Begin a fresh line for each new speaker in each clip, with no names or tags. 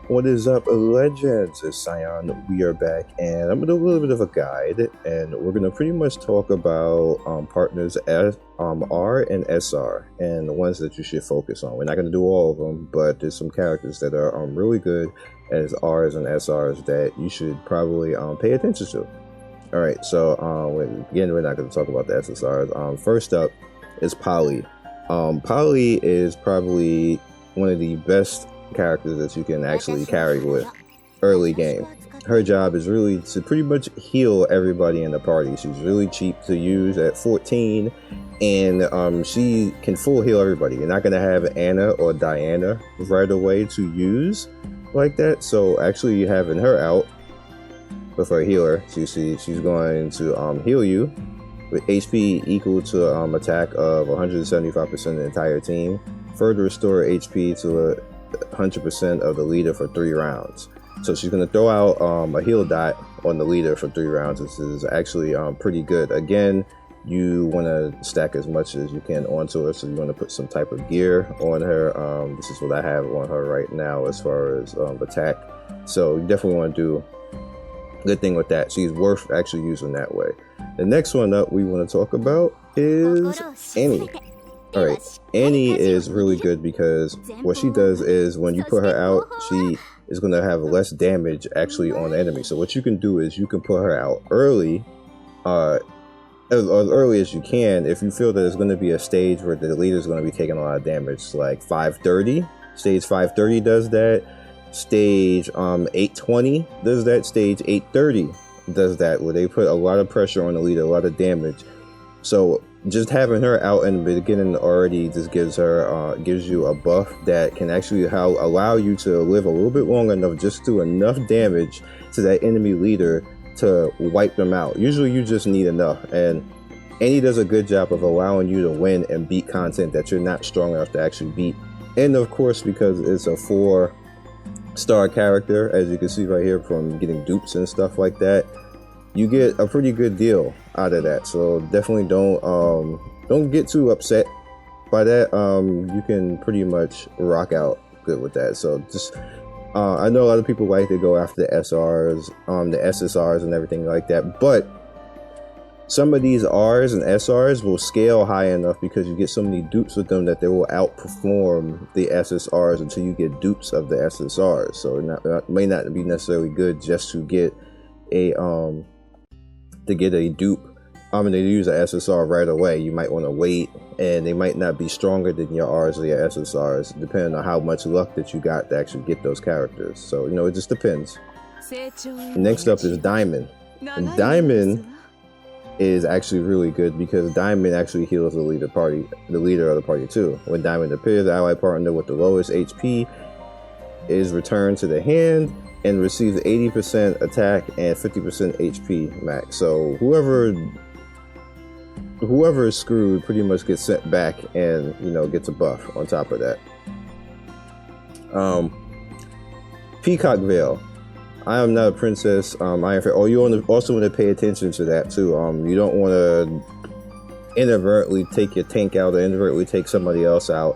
What is up, legends? It's Sion. We are back, and I'm gonna do a little bit of a guide, and we're gonna pretty much talk about partners R and SR, and the ones that you should focus on. We're not gonna do all of them, but there's some characters that are really good as Rs and SRs that you should probably pay attention to. All right, so again, we're not gonna talk about the SSRs. First up is Polly. Polly is probably one of the best characters that you can actually carry with early game. Her job is really to pretty much heal everybody in the party. She's really cheap to use at 14, and she can full heal everybody. You're not going to have Anna or Diana right away to use like that, so actually having her out with her healer, so you see she's going to heal you with HP equal to attack of 175% of the entire team, further restore HP to 100% of the leader for 3 rounds. So she's going to throw out a heal dot on the leader for 3 rounds, which is actually pretty good. Again, you want to stack as much as you can onto her, so you want to put some type of gear on her. This is what I have on her right now as far as attack, so you definitely want to do a good thing with that. She's worth actually using that way. The next one up we want to talk about is Annie. Alright, Annie is really good because what she does is when you put her out, she is going to have less damage actually on the enemy. So what you can do is you can put her out early, as early as you can. If you feel that there's going to be a stage where the leader is going to be taking a lot of damage, like 530, stage 530 does that, stage 820 does that, stage 830 does that, where they put a lot of pressure on the leader, a lot of damage. So just having her out in the beginning already just gives you a buff that can actually allow you to live a little bit long enough, just do enough damage to that enemy leader to wipe them out. Usually you just need enough, and Annie does a good job of allowing you to win and beat content that you're not strong enough to actually beat. And of course, because it's a 4-star character, as you can see right here from getting dupes and stuff like that, you get a pretty good deal out of that. So definitely don't get too upset by that. You can pretty much rock out good with that. So just I know a lot of people like to go after the SRs, the SSRs and everything like that, but some of these Rs and SRs will scale high enough because you get so many dupes with them that they will outperform the SSRs until you get dupes of the SSRs. So it may not be necessarily good just to get a dupe. They use an SSR right away. You might want to wait, and they might not be stronger than your Rs or your SSRs, depending on how much luck that you got to actually get those characters. So it just depends. Next up is Diamond, and Diamond is actually really good because Diamond actually heals the leader of the party too. When Diamond appears, the allied partner with the lowest HP is returned to the hand and receives 80% attack and 50% HP max. So whoever is screwed pretty much gets sent back and gets a buff on top of that. Peacock Veil. I am not a princess. You also want to pay attention to that too. You don't want to inadvertently take your tank out or inadvertently take somebody else out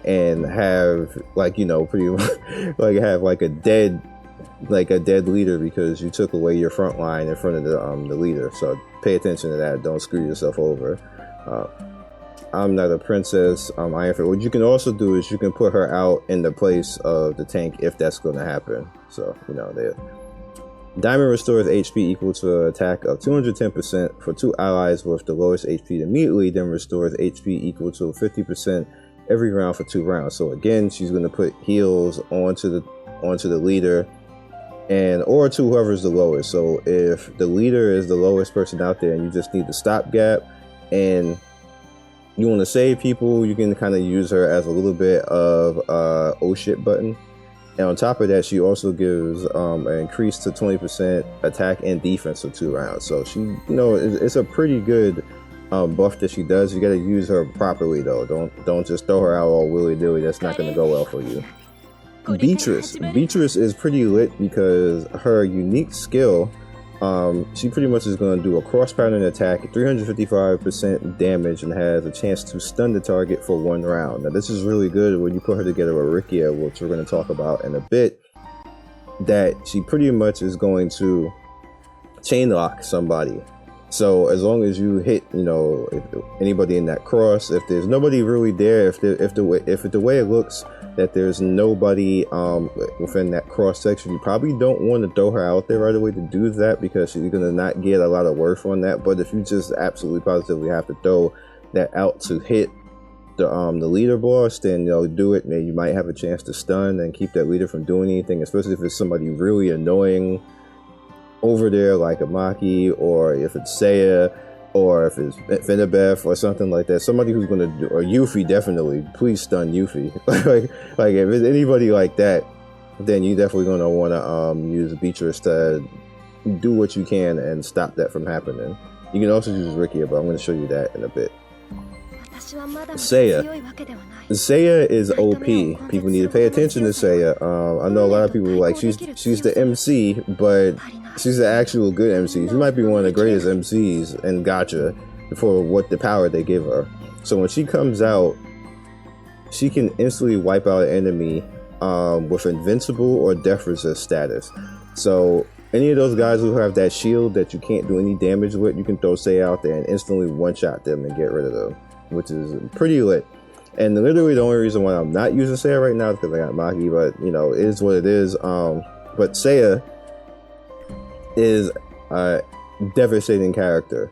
and have pretty much have a dead leader because you took away your front line in front of the leader. So pay attention to that. Don't screw yourself over. I'm not a princess. What you can also do is you can put her out in the place of the tank if that's going to happen. So there. Diamond restores HP equal to an attack of 210% for 2 allies with the lowest HP immediately, then restores HP equal to 50% every round for 2 rounds. So again, she's going to put heals onto the leader or to whoever's the lowest. So if the leader is the lowest person out there and you just need the stopgap and you want to save people, you can kind of use her as a little bit of oh shit button. And on top of that, she also gives an increase to 20% attack and defense for 2 rounds. So she, it's a pretty good buff that she does. You got to use her properly though. Don't just throw her out all willy-nilly. That's not going to go well for you. Beatrice is pretty lit because her unique skill She pretty much is going to do a cross pattern attack, 355% damage, and has a chance to stun the target for 1 round. Now this is really good when you put her together with Riccia, which we're going to talk about in a bit, that she pretty much is going to chain lock somebody. So as long as you hit, you know, if anybody in that cross, if there's nobody really there, if the way it looks that there's nobody within that cross section, you probably don't want to throw her out there right away to do that, because you're gonna not get a lot of worth on that. But if you just absolutely positively have to throw that out to hit the leader boss, then do it. Maybe you might have a chance to stun and keep that leader from doing anything, especially if it's somebody really annoying over there like a Maki, or if it's Seiya, or if it's Finabeth or something like that. Somebody who's going to do, or Yuffie, definitely. Please stun Yuffie. like if it's anybody like that, then you definitely going to want to use Beatrice to do what you can and stop that from happening. You can also use Riccia, but I'm going to show you that in a bit. Seiya is OP. People need to pay attention to Seiya. I know a lot of people like she's the MC, but she's the actual good MC. She might be one of the greatest MCs in Gacha for what the power they give her. So when she comes out, she can instantly wipe out an enemy with invincible or death resist status. So any of those guys who have that shield that you can't do any damage with, you can throw Seiya out there and instantly one-shot them and get rid of them, which is pretty lit. And literally the only reason why I'm not using Seiya right now is because I got Maki, but you know, it is what it is. But Seiya is a devastating character.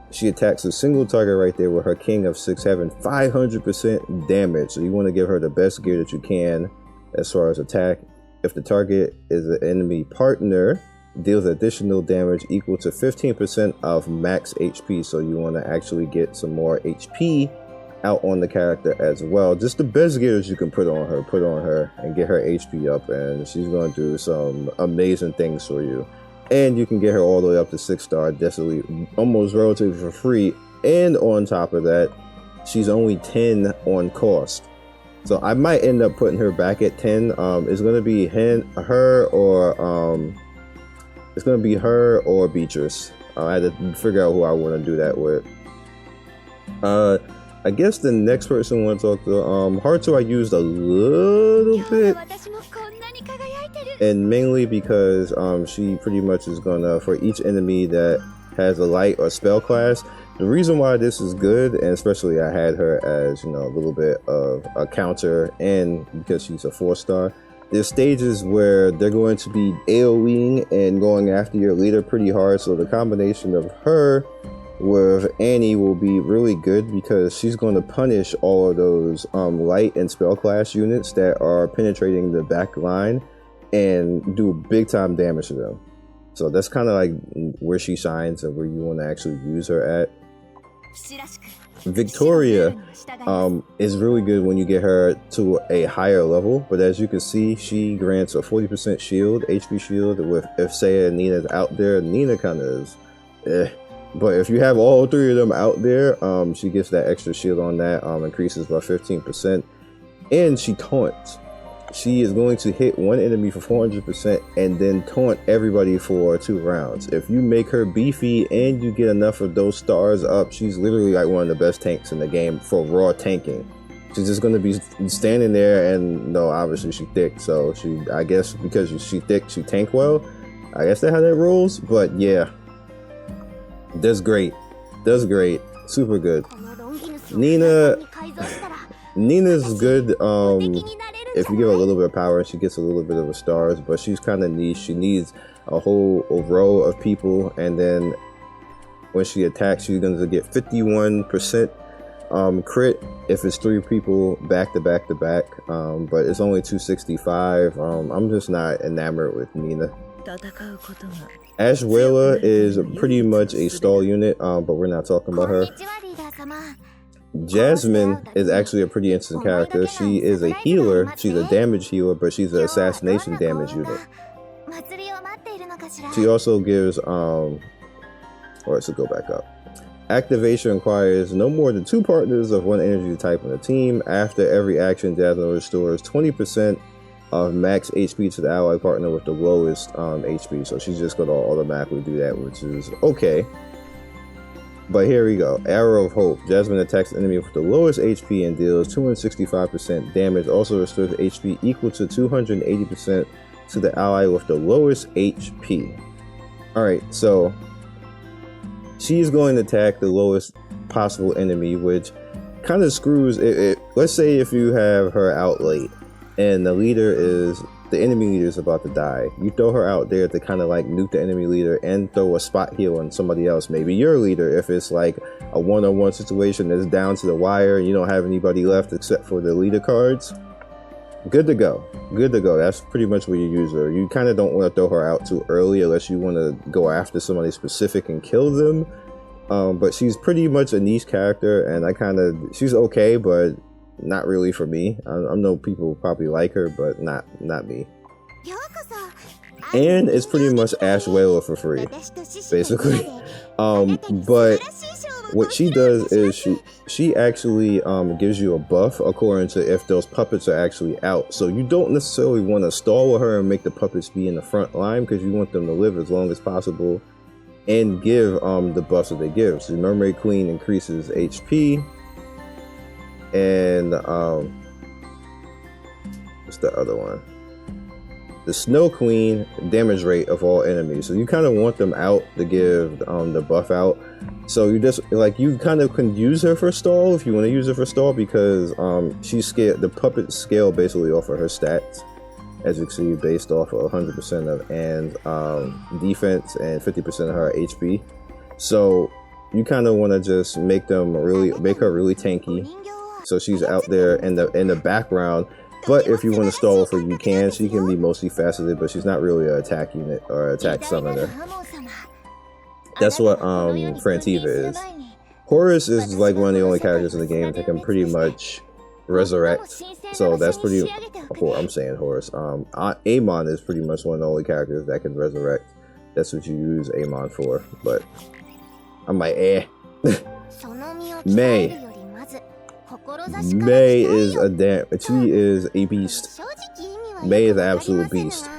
She attacks a single target right there with her King of 6 having 500% damage. So you want to give her the best gear that you can as far as attack. If the target is an enemy partner, deals additional damage equal to 15% of max HP. So you want to actually get some more HP out on the character as well. Just the best gear that you can put on her and get her HP up, and she's going to do some amazing things for you. And you can get her all the way up to 6-star desolate almost relatively for free. And on top of that, she's only 10 on cost. So I might end up putting her back at 10. It's gonna be her or Beatrice. I had to figure out who I want to do that with. I guess the next person I want to talk to, Haruto I used a little bit, and mainly because she pretty much is gonna, for each enemy that has a light or spell class, the reason why this is good, and especially I had her as, you know, a little bit of a counter, and because she's a 4-star, there's stages where they're going to be AoEing and going after your leader pretty hard, so the combination of her with Annie will be really good, because she's going to punish all of those light and spell class units that are penetrating the back line and do big time damage to them. So that's kind of like where she shines and where you want to actually use her at. Victoria is really good when you get her to a higher level, but as you can see, she grants a 40% shield, HP shield, with if Seiya and Nina's out there. Nina kind of is but if you have all 3 of them out there, she gets that extra shield on that, increases by 15%, and she taunts. She is going to hit one enemy for 400% and then taunt everybody for 2 rounds. If you make her beefy and you get enough of those stars up, she's literally like one of the best tanks in the game for raw tanking. She's just going to be standing there, and no, obviously she's thick, so I guess because she's thick, she tank well. I guess that's how that rolls, but yeah. That's great. Super good. Nina's good if you give her a little bit of power, she gets a little bit of a stars, but she's kind of niche. She needs a whole row of people, and then when she attacks, she's going to get 51% crit if it's 3 people back to back to back, but it's only 265. I'm just not enamored with Nina. Ashwela is pretty much a stall unit, but we're not talking about her. Jasmine is actually a pretty interesting character. She is a healer. She's a damage healer, but she's an assassination damage unit. She also gives, let's go back up. Activation requires no more than 2 partners of one energy type on a team. After every action, Jasmine restores 20% of max HP to the ally partner with the lowest HP. So she's just gonna automatically do that, which is okay. But here we go. Arrow of Hope. Jasmine attacks the enemy with the lowest HP and deals 265% damage. Also restores HP equal to 280% to the ally with the lowest HP. Alright, so she's going to attack the lowest possible enemy, which kind of screws it. Let's say if you have her out late and the enemy leader is about to die, you throw her out there to kind of like nuke the enemy leader and throw a spot heal on somebody else, maybe your leader, if it's like a one-on-one situation that's down to the wire and you don't have anybody left except for the leader cards. Good to go. That's pretty much where you use her. You kind of don't want to throw her out too early unless you want to go after somebody specific and kill them. But she's pretty much a niche character, and she's okay, but not really for me. I know people probably like her, but not me. And it's pretty much Ash Whaler for free, basically. But what she does is she actually gives you a buff according to if those puppets are actually out. So you don't necessarily want to stall with her and make the puppets be in the front line, because you want them to live as long as possible and give the buffs that they give. So Mermaid Queen increases HP, and what's the other one? The Snow Queen, damage rate of all enemies. So you kind of want them out to give the buff out. So you just like, you kind of can use her for stall if you want to use her for stall, because she's scaled, the puppets scale basically off of her stats, as you can see, based off of 100% of and defense and 50% of her HP. So you kind of want to just make her really tanky, so she's out there in the background. But if you want to stall with her, you can. She can be mostly faceted, but she's not really an attack unit or attack summoner. That's what Frantiva is. Horus is like one of the only characters in the game that can pretty much resurrect. So that's pretty. I'm saying Horus. Amon is pretty much one of the only characters that can resurrect. That's what you use Amon for. But I'm like, May is she is a beast. May is an absolute beast.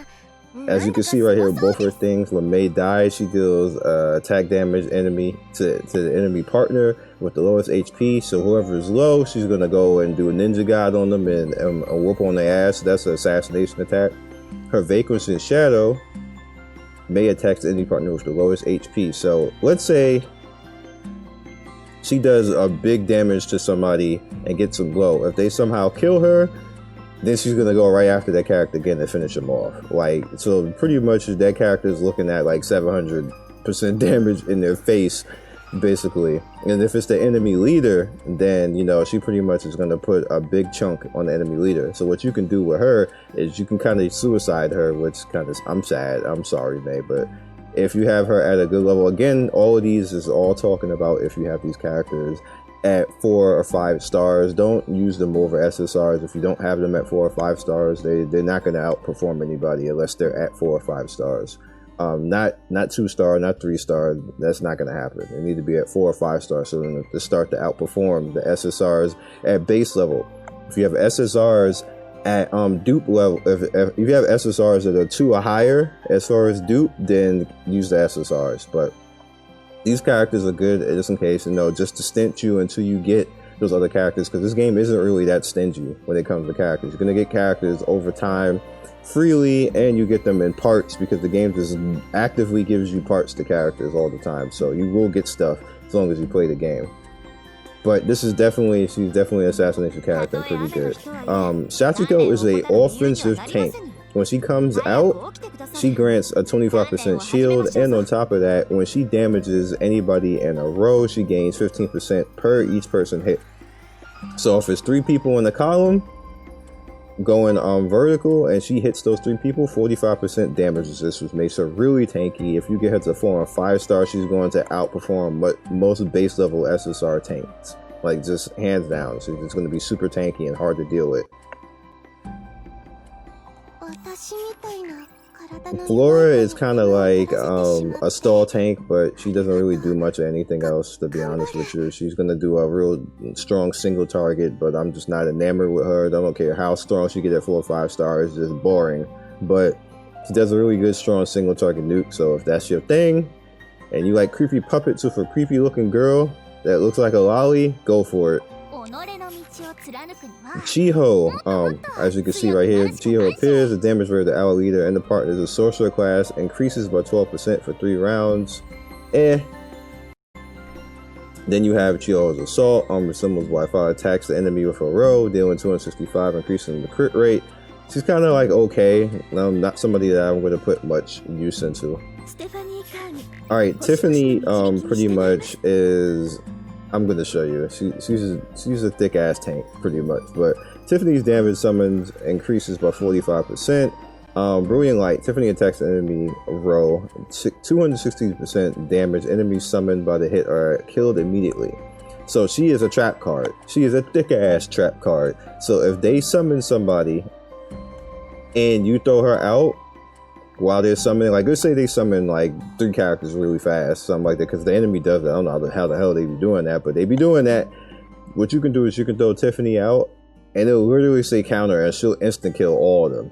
As you can see right here, both her things, when May dies, she deals attack damage to the enemy partner with the lowest HP. So whoever is low, she's gonna go and do a ninja god on them and whoop on their ass. That's an assassination attack. Her Vacancy Shadow, May attacks the enemy partner with the lowest HP. So let's say she does a big damage to somebody and gets them low. If they somehow kill her, then she's gonna go right after that character again and finish them off. Like, so pretty much that character is looking at like 700% damage in their face, basically. And if it's the enemy leader, then she pretty much is gonna put a big chunk on the enemy leader. So what you can do with her is you can kind of suicide her, which kind of, I'm sad, I'm sorry, May, but if you have her at a good level, again, all of these is all talking about if you have these characters at 4 or 5 stars. Don't use them over SSRs. If you don't have them at 4 or 5 stars, they're not going to outperform anybody unless they're at 4 or 5 stars. Not 2 star, not 3 star. That's not going to happen. They need to be at 4 or 5 stars so then to start to outperform the SSRs at base level. If you have SSRs at dupe level, if you have SSRs that are 2 or higher as far as dupe, then use the SSRs. But these characters are good just in case, just to stint you until you get those other characters, because this game isn't really that stingy when it comes to characters. You're going to get characters over time freely, and you get them in parts, because the game just actively gives you parts to characters all the time. So you will get stuff as long as you play the game. But she's definitely an assassination character and pretty good. Sachiko is a offensive tank. When she comes out, she grants a 25% shield, and on top of that, when she damages anybody in a row, she gains 15% per each person hit. So if it's 3 people in the column going vertical and she hits those 3 people, 45% damages this, which makes her really tanky. If you get her to 4 or 5 stars, she's going to outperform most base level SSR tanks, like just hands down. So it's going to be super tanky and hard to deal with. Flora is kind of like a stall tank, but she doesn't really do much of anything else, to be honest with you. She's gonna do a real strong single target, but I'm just not enamored with her. I don't care how strong she get at 4 or 5 stars, it's just boring. But she does a really good strong single target nuke, so if that's your thing and you like creepy puppets with a creepy looking girl that looks like a lolly, go for it. Chiho, as you can see right here, Chiho appears, the damage rate of the ally leader and the partner is a sorcerer class, increases by 12% for 3 rounds. Then you have Chiho's assault, resembles Wi-Fi, attacks the enemy with a row, dealing 265, increasing the crit rate. She's kind of like okay, not somebody that I'm going to put much use into. Alright, Tiffany pretty much is, I'm going to show you. She's a thick ass tank pretty much, but Tiffany's damage summons increases by 45%. Brilliant Light, Tiffany attacks the enemy row, 260% damage. Enemies summoned by the hit are killed immediately. So she is a trap card. She is a thick ass trap card. So if they summon somebody and you throw her out while they're summoning, like let's say they summon like 3 characters really fast, something like that, because the enemy does that. I don't know how the hell they be doing that, but they be doing that. What you can do is you can throw Tiffany out and it'll literally say counter and she'll instant kill all of them.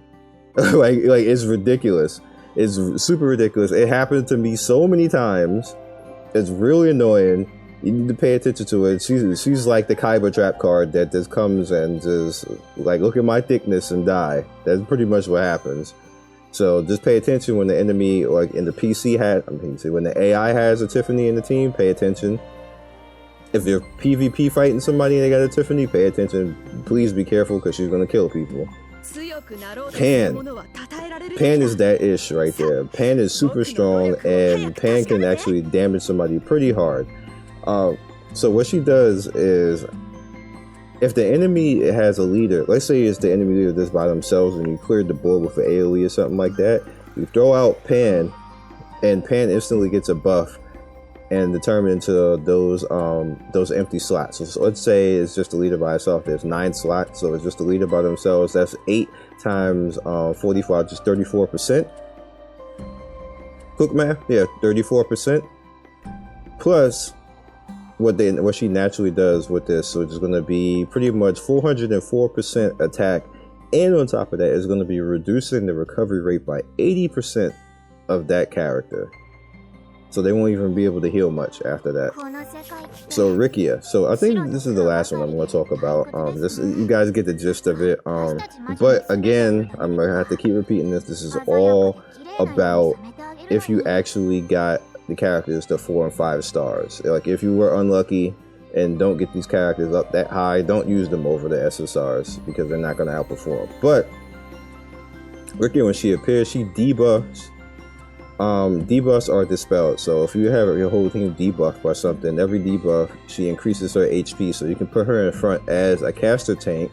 like it's ridiculous. It's super ridiculous. It happened to me so many times. It's really annoying. You need to pay attention to it. She's like the Kaiba trap card that just comes and just like, look at my thickness and die. That's pretty much what happens. So just pay attention when the enemy, like in the PC when the AI has a Tiffany in the team, pay attention. If you're PvP fighting somebody and they got a Tiffany, pay attention. Please be careful because she's going to kill people. Pan is that ish right there. Pan is super strong and Pan can actually damage somebody pretty hard. So what she does is, if the enemy has a leader, let's say it's the enemy leader that's by themselves and you cleared the board with an AoE or something like that, you throw out Pan and Pan instantly gets a buff and determined into those empty slots. So let's say it's just a leader by itself. There's 9 slots, so it's just a leader by themselves. That's 8 times 45, just 34%. Quick math, yeah, 34%. Plus what she naturally does with this, so it's going to be pretty much 404% attack, and on top of that, it's going to be reducing the recovery rate by 80% of that character. So they won't even be able to heal much after that. So Riccia. So I think this is the last one I'm going to talk about. You guys get the gist of it. But again, I'm going to have to keep repeating this. This is all about if you actually got the characters to 4 and 5 stars. Like if you were unlucky and don't get these characters up that high, don't use them over the SSRs because they're not going to outperform. But Riccia, when she appears, she debuffs. Debuffs are dispelled. So if you have your whole team debuffed by something, every debuff, she increases her HP. So you can put her in front as a caster tank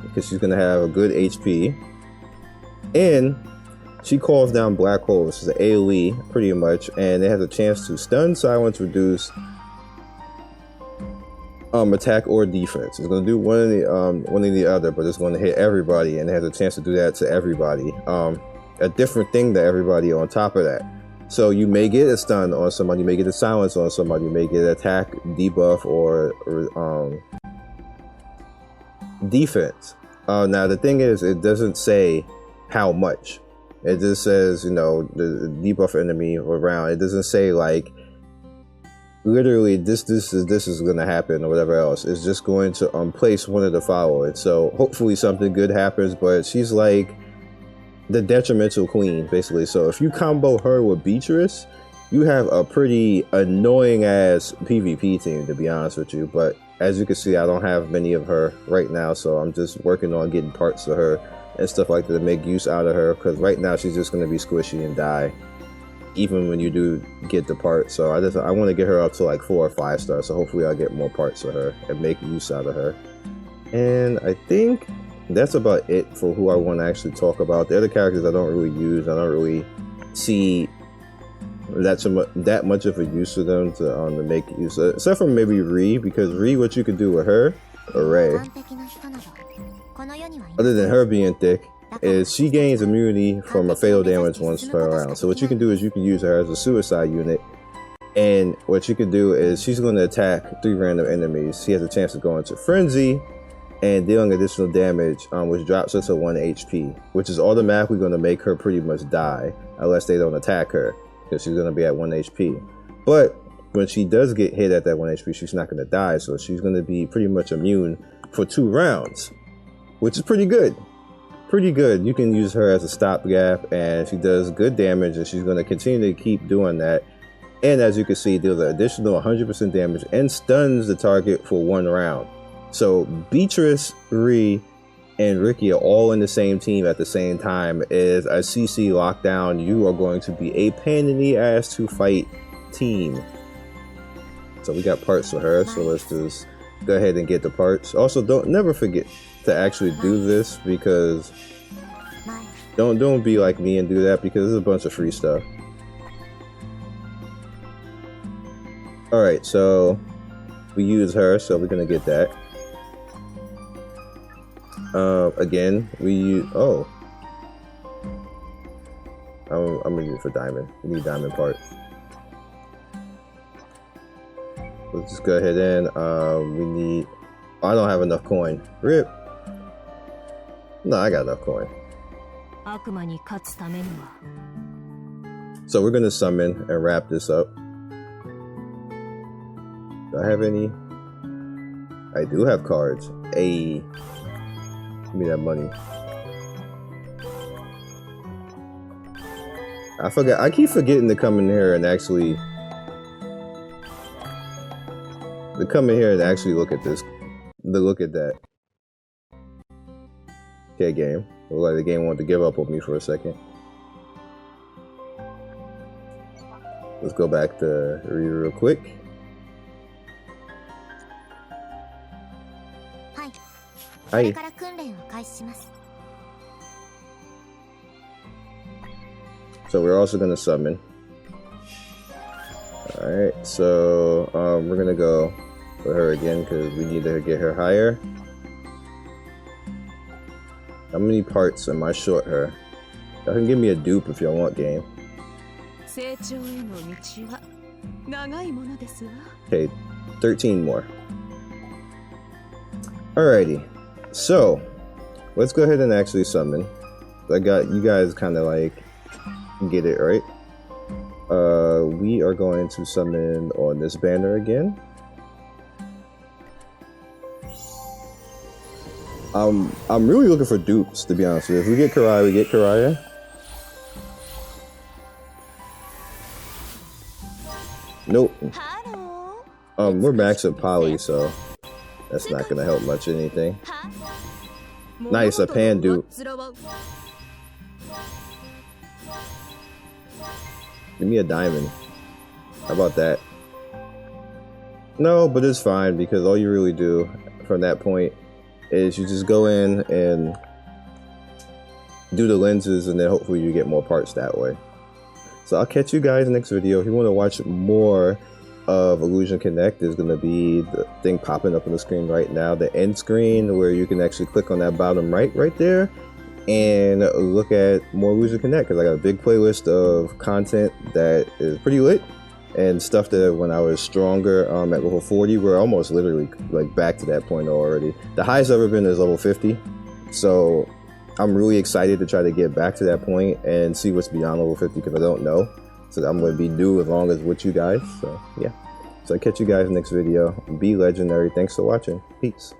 because she's going to have a good HP. And she calls down black holes, which is an AoE pretty much, and it has a chance to stun, silence, reduce, attack or defense. It's going to do one or the other, but it's going to hit everybody, and it has a chance to do that to everybody. A different thing to everybody on top of that. So you may get a stun on somebody, you may get a silence on somebody, you may get an attack, debuff, or defense. Now the thing is, it doesn't say how much. It just says, you know, the debuff enemy around. It doesn't say like literally this is going to happen or whatever else. It's just going to place one of the following. So hopefully something good happens, but she's like the detrimental queen basically. So if you combo her with Beatrice, you have a pretty annoying ass PvP team, to be honest with you. But as you can see, I don't have many of her right now, so I'm just working on getting parts of her and stuff like that to make use out of her, because right now she's just going to be squishy and die even when you do get the part. So I want to get her up to like 4 or 5 stars, so hopefully I'll get more parts of her and make use out of her. And I think that's about it for who I want to actually talk about. The other characters I don't really use. I don't really see that much of a use of them to make use of, except for maybe Ree, because Ree, what you could do with her, or Ray, other than her being thick, is she gains immunity from a fatal damage once per round. So what you can do is you can use her as a suicide unit, and what you can do is she's going to attack 3 random enemies. She has a chance of going into frenzy and dealing additional damage, which drops her to 1 HP, which is automatically going to make her pretty much die unless they don't attack her, because she's going to be at 1 HP. But when she does get hit at that 1 HP, she's not going to die, so she's going to be pretty much immune for 2 rounds, which is pretty good. Pretty good. You can use her as a stopgap, and she does good damage, and she's going to continue to keep doing that. And as you can see, deals an additional 100% damage and stuns the target for 1 round. So Beatrice, Riccia, and Ricky are all in the same team at the same time. As a CC lockdown, you are going to be a pain in the ass to fight team. So we got parts for her, so let's just go ahead and get the parts. Also, never forget to actually do this, because don't be like me and do that, because there's a bunch of free stuff. Alright, so we use her, so we're gonna get that. Again, we use, I'm gonna use it for diamond. We need diamond parts. Let's just go ahead and we need, I don't have enough coin. RIP. No, I got enough coin. So we're gonna summon and wrap this up. Do I have any? I do have cards. Hey, give me that money. I keep forgetting to come in here and actually look at this. Look at that. Okay, game. Looks like the game wanted to give up on me for a second. Let's go back to read real quick. Hi. So we're also gonna summon. Alright, so we're gonna go for her again because we need to get her higher. How many parts am I short her? Y'all can give me a dupe if y'all want, game. Okay, 13 more. Alrighty, so let's go ahead and actually summon. I got you guys kind of like get it right. We are going to summon on this banner again. I'm really looking for dupes, to be honest with you. If we get Karaya, we get Karaya. Nope. We're max at Poly, so that's not gonna help much anything. Nice, a pan dupe. Give me a diamond. How about that? No, but it's fine, because all you really do from that point is you just go in and do the lenses, and then hopefully you get more parts that way. So I'll catch you guys next video. If you want to watch more of Illusion Connect, there's going to be the thing popping up on the screen right now, the end screen, where you can actually click on that bottom right there and look at more Illusion Connect, because I got a big playlist of content that is pretty lit, and stuff that when I was stronger at level 40, we're almost literally like back to that point already. The highest I've ever been is level 50, so I'm really excited to try to get back to that point and see what's beyond level 50, because I don't know. So I'm going to be new as long as with you guys. So yeah, so I'll catch you guys next video. Be legendary. Thanks for watching. Peace.